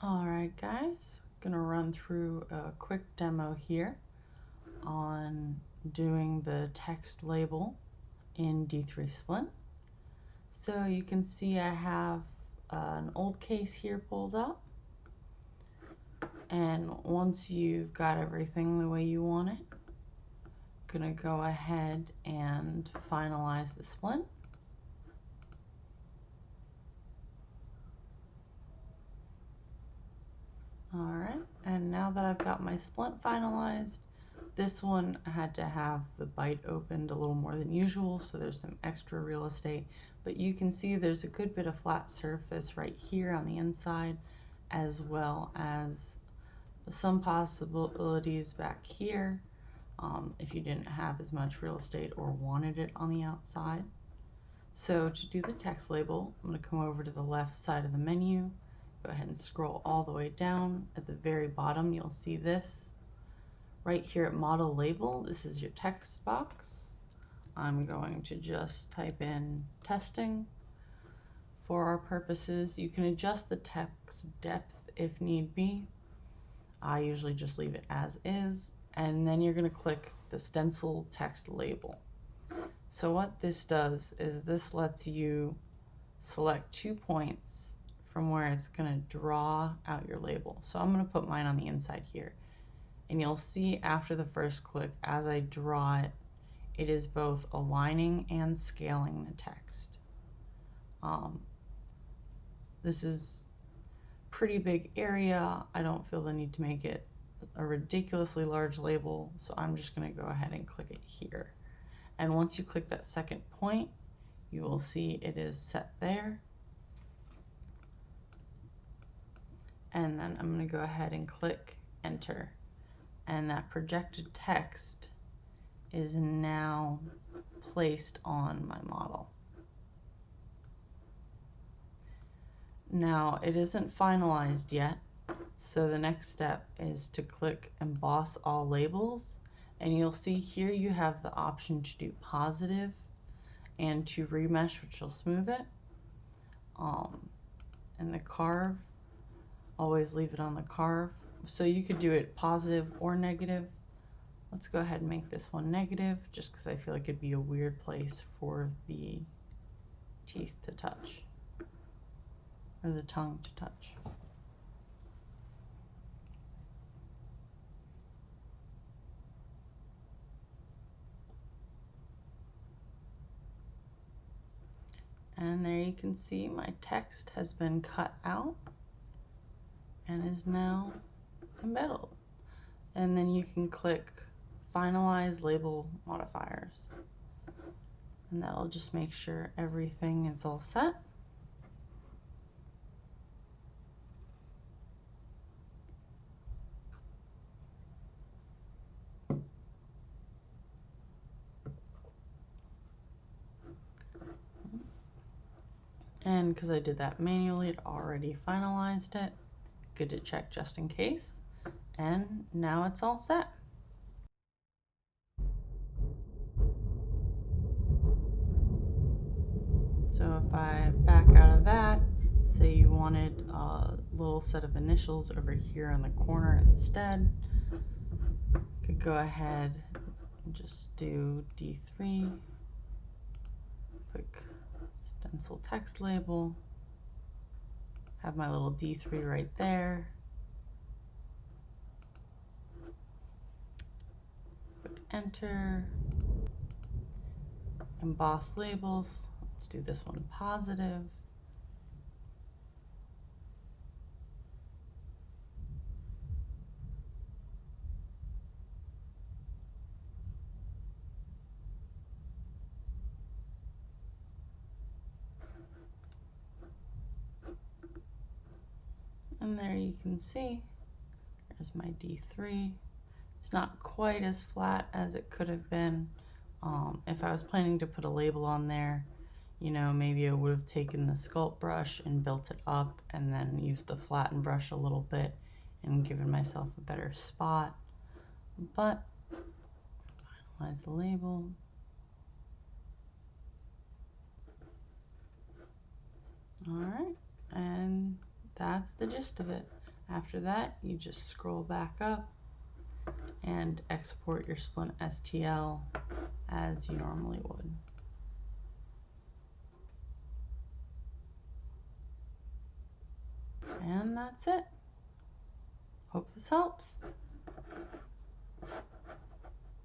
Alright guys, gonna run through a quick demo here on doing the text label in D3 Splint. So you can see I have an old case here pulled up, and once you've got everything the way you want it, gonna go ahead and finalize the splint. Alright, and now that I've got my splint finalized, this one had to have the bite opened a little more than usual, so there's some extra real estate, but you can see there's a good bit of flat surface right here on the inside, as well as some possibilities back here if you didn't have as much real estate or wanted it on the outside. So to do the text label, I'm going to come over to the left side of the menu. Go ahead and scroll all the way down. At the very bottom, you'll see this. Right here at model label, this is your text box. I'm going to just type in testing. For our purposes, you can adjust the text depth if need be. I usually just leave it as is. And then you're going to click the stencil text label. So what this does is this lets you select 2 points from where it's going to draw out your label. So I'm going to put mine on the inside here. And you'll see after the first click, as I draw it, it is both aligning and scaling the text. This is a pretty big area. I don't feel the need to make it a ridiculously large label, so I'm just going to go ahead and click it here. And once you click that second point, you will see it is set there. And then I'm going to go ahead and click enter. And that projected text is now placed on my model. Now it isn't finalized yet, so the next step is to click emboss all labels, and you'll see here you have the option to do positive and to remesh, which will smooth it. And the carve, always leave it on the carve. So you could do it positive or negative. Let's go ahead and make this one negative, just because I feel like it'd be a weird place for the teeth to touch, or the tongue to touch. And there you can see my text has been cut out and is now embedded. And then you can click finalize label modifiers, and that'll just make sure everything is all set. And because I did that manually, it already finalized it. Good to check just in case. And now it's all set. So if I back out of that, say you wanted a little set of initials over here in the corner instead, could go ahead and just do D3, click stencil text label, have my little D3 right there, click enter, emboss labels. Let's do this one positive. And there you can see, there's my D3. It's not quite as flat as it could have been. If I was planning to put a label on there, you know, maybe I would have taken the sculpt brush and built it up and then used the flatten brush a little bit and given myself a better spot. But finalize the label. All right, and that's the gist of it. After that, you just scroll back up and export your splint STL as you normally would. And that's it. Hope this helps.